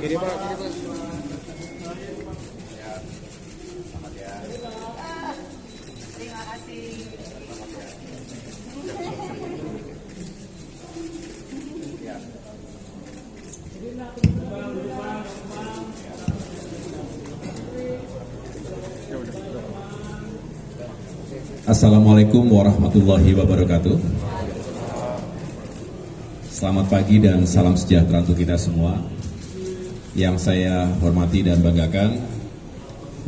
Kiri Pak, kiri Pak. Terima kasih. Assalamualaikum warahmatullahi wabarakatuh. Selamat pagi dan salam sejahtera untuk kita semua. Yang saya hormati dan banggakan,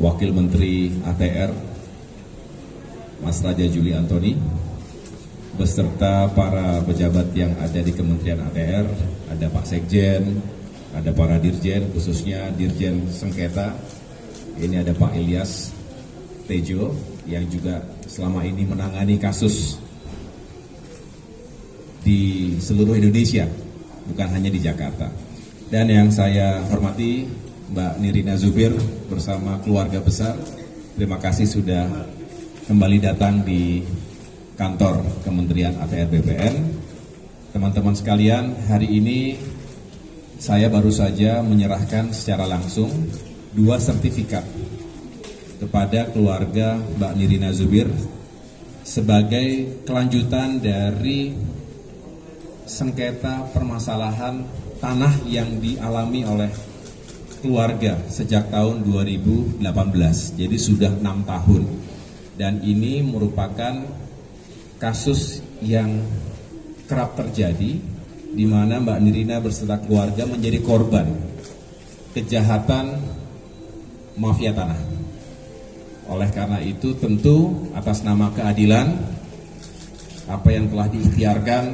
Wakil Menteri ATR, Mas Raja Juli Antoni, beserta para pejabat yang ada di Kementerian ATR, ada Pak Sekjen, ada para Dirjen, khususnya Dirjen Sengketa, ini ada Pak Ilyas Tejo, yang juga selama ini menangani kasus di seluruh Indonesia, bukan hanya di Jakarta. Dan yang saya hormati Mbak Nirina Zubir bersama keluarga besar, terima kasih sudah kembali datang di kantor Kementerian ATR BPN. Teman-teman sekalian, hari ini saya baru saja menyerahkan secara langsung 2 sertifikat kepada keluarga Mbak Nirina Zubir sebagai kelanjutan dari sengketa permasalahan tanah yang dialami oleh keluarga sejak tahun 2018, jadi sudah 6 tahun. Dan ini merupakan kasus yang kerap terjadi, di mana Mbak Nirina beserta keluarga menjadi korban kejahatan mafia tanah. Oleh karena itu tentu atas nama keadilan, apa yang telah diikhtiarkan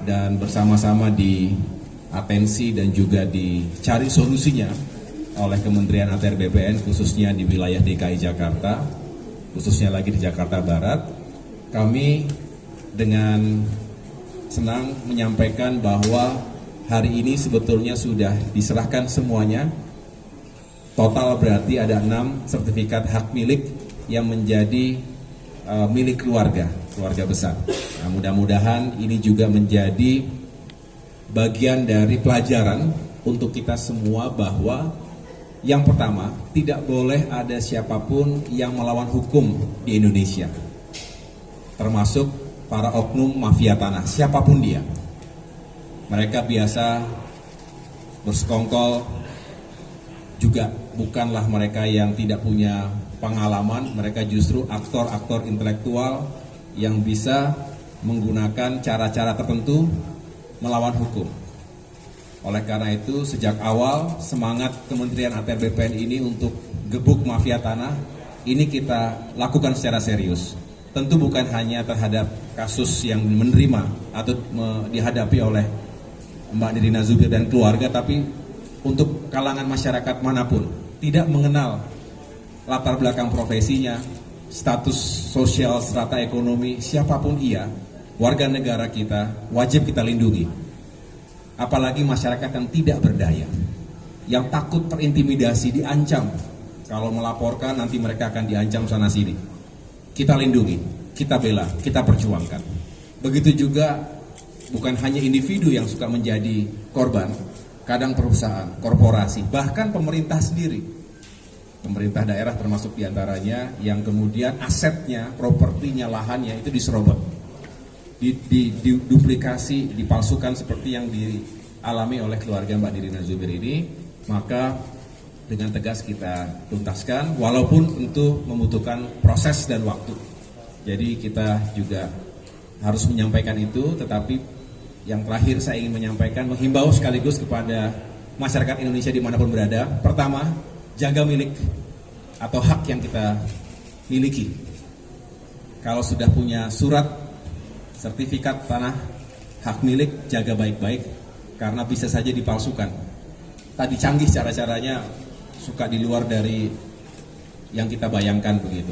dan bersama-sama diatensi dan juga dicari solusinya oleh Kementerian ATR BPN khususnya di wilayah DKI Jakarta, khususnya lagi di Jakarta Barat, kami dengan senang menyampaikan bahwa hari ini sebetulnya sudah diserahkan semuanya. Total berarti ada 6 sertifikat hak milik yang menjadi milik keluarga besar. Nah, mudah-mudahan ini juga menjadi bagian dari pelajaran untuk kita semua bahwa yang pertama, tidak boleh ada siapapun yang melawan hukum di Indonesia, termasuk para oknum mafia tanah, siapapun dia. Mereka biasa bersekongkol, juga bukanlah mereka yang tidak punya pengalaman, mereka justru aktor-aktor intelektual yang bisa menggunakan cara-cara tertentu melawan hukum. Oleh karena itu, sejak awal semangat Kementerian ATR BPN ini untuk gebuk mafia tanah, ini kita lakukan secara serius. Tentu bukan hanya terhadap kasus yang menerima atau dihadapi oleh Mbak Nirina Zubir dan keluarga, tapi untuk kalangan masyarakat manapun, tidak mengenal latar belakang profesinya, status sosial, strata ekonomi, siapapun ia, warga negara kita wajib kita lindungi. Apalagi masyarakat yang tidak berdaya, yang takut terintimidasi, diancam. Kalau melaporkan nanti mereka akan diancam sana sini. Kita lindungi, kita bela, kita perjuangkan. Begitu juga bukan hanya individu yang suka menjadi korban, kadang perusahaan, korporasi, bahkan pemerintah sendiri. Pemerintah daerah termasuk diantaranya yang kemudian asetnya, propertinya, lahannya itu diserobot, diduplikasi, dipalsukan seperti yang dialami oleh keluarga Mbak Nirina Zubir ini. Maka dengan tegas kita tuntaskan, walaupun tentu membutuhkan proses dan waktu. Jadi kita juga harus menyampaikan itu, tetapi yang terakhir saya ingin menyampaikan, menghimbau sekaligus kepada masyarakat Indonesia dimanapun berada. Pertama, jaga milik atau hak yang kita miliki. Kalau sudah punya surat sertifikat tanah hak milik, jaga baik-baik, karena bisa saja dipalsukan. Tadi canggih cara-caranya, suka di luar dari yang kita bayangkan begitu.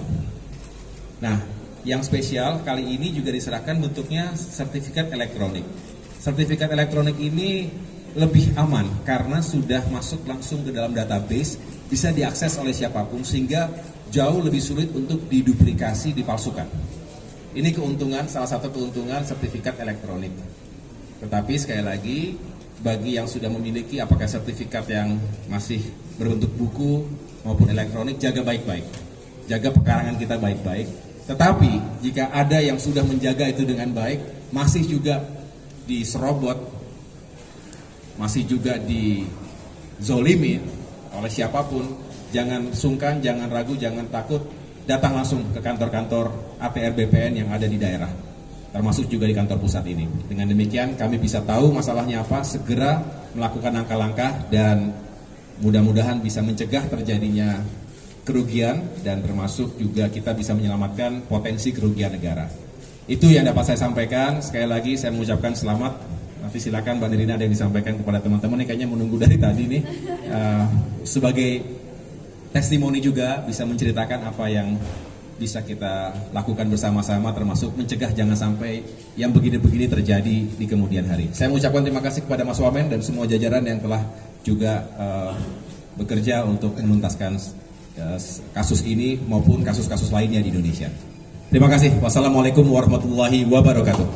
Nah, yang spesial kali ini juga diserahkan bentuknya sertifikat elektronik. Sertifikat elektronik ini lebih aman karena sudah masuk langsung ke dalam database, bisa diakses oleh siapapun sehingga jauh lebih sulit untuk diduplikasi, dipalsukan. Ini keuntungan, salah satu keuntungan sertifikat elektronik. Tetapi sekali lagi, bagi yang sudah memiliki apakah sertifikat yang masih berbentuk buku maupun elektronik, jaga baik-baik, jaga pekarangan kita baik-baik. Tetapi jika ada yang sudah menjaga itu dengan baik, masih juga diserobot, masih juga dizolimi oleh siapapun, jangan sungkan, jangan ragu, jangan takut, datang langsung ke kantor-kantor ATR BPN yang ada di daerah, termasuk juga di kantor pusat ini. Dengan demikian kami bisa tahu masalahnya apa, segera melakukan langkah-langkah, dan mudah-mudahan bisa mencegah terjadinya kerugian, dan termasuk juga kita bisa menyelamatkan potensi kerugian negara. Itu yang dapat saya sampaikan. Sekali lagi saya mengucapkan selamat. Nanti silakan Mbak Nirina ada yang disampaikan kepada teman-teman. Ini kayaknya menunggu dari tadi nih. Sebagai testimoni juga bisa menceritakan apa yang bisa kita lakukan bersama-sama, termasuk mencegah jangan sampai yang begini-begini terjadi di kemudian hari. Saya mengucapkan terima kasih kepada Mas Wamen dan semua jajaran yang telah juga bekerja untuk menuntaskan kasus ini maupun kasus-kasus lainnya di Indonesia. Terima kasih. Wassalamualaikum warahmatullahi wabarakatuh.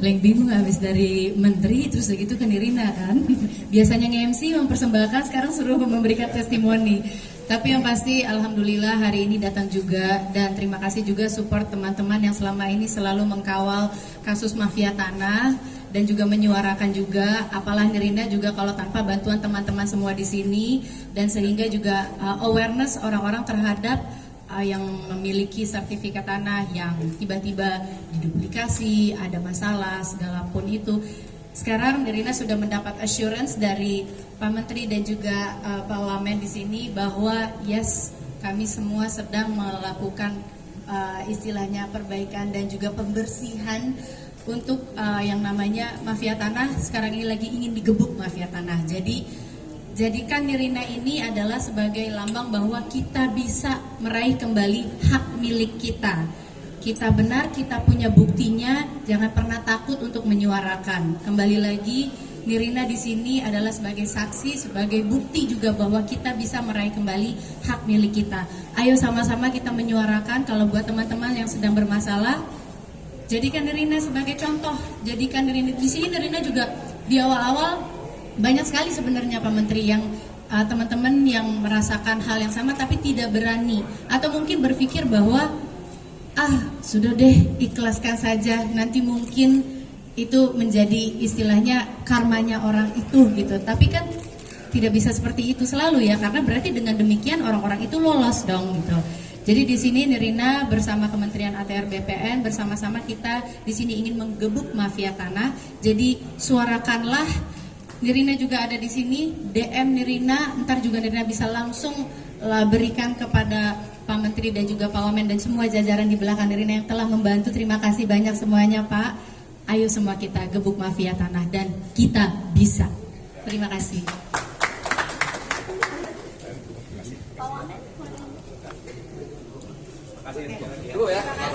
Paling bingung habis dari menteri terus begitu ke Nirina kan. Biasanya nge-MC mempersembahkan, sekarang suruh memberikan testimoni. Tapi yang pasti alhamdulillah hari ini datang juga, dan terima kasih juga support teman-teman yang selama ini selalu mengkawal kasus mafia tanah dan juga menyuarakan juga. Apalah Nirina juga kalau tanpa bantuan teman-teman semua di sini, dan sehingga juga awareness orang-orang terhadap yang memiliki sertifikat tanah yang tiba-tiba diduplikasi, ada masalah, segala pun itu. Sekarang Nirina sudah mendapat assurance dari Pak Menteri dan juga Pak Wamen di sini bahwa yes, kami semua sedang melakukan istilahnya perbaikan dan juga pembersihan untuk yang namanya mafia tanah. Sekarang ini lagi ingin digebuk mafia tanah. Jadikan Nirina ini adalah sebagai lambang bahwa kita bisa meraih kembali hak milik kita. Kita benar, kita punya buktinya, jangan pernah takut untuk menyuarakan. Kembali lagi, Nirina di sini adalah sebagai saksi, sebagai bukti juga bahwa kita bisa meraih kembali hak milik kita. Ayo sama-sama kita menyuarakan. Kalau buat teman-teman yang sedang bermasalah, jadikan Nirina sebagai contoh. Jadikan Nirina di sini. Nirina juga di awal-awal banyak sekali sebenarnya Pak Menteri yang teman-teman yang merasakan hal yang sama tapi tidak berani, atau mungkin berpikir bahwa sudah deh ikhlaskan saja, nanti mungkin itu menjadi istilahnya karmanya orang itu gitu. Tapi kan tidak bisa seperti itu selalu ya, karena berarti dengan demikian orang-orang itu lolos dong gitu. Jadi di sini Nirina bersama Kementerian ATR BPN bersama-sama kita di sini ingin menggebuk mafia tanah. Jadi suarakanlah. Nirina juga ada di sini, DM Nirina, ntar juga Nirina bisa langsung berikan kepada Pak Menteri dan juga Pak Wamen dan semua jajaran di belakang Nirina yang telah membantu. Terima kasih banyak semuanya Pak. Ayo semua kita gebuk mafia tanah dan kita bisa. Terima kasih. Terima kasih.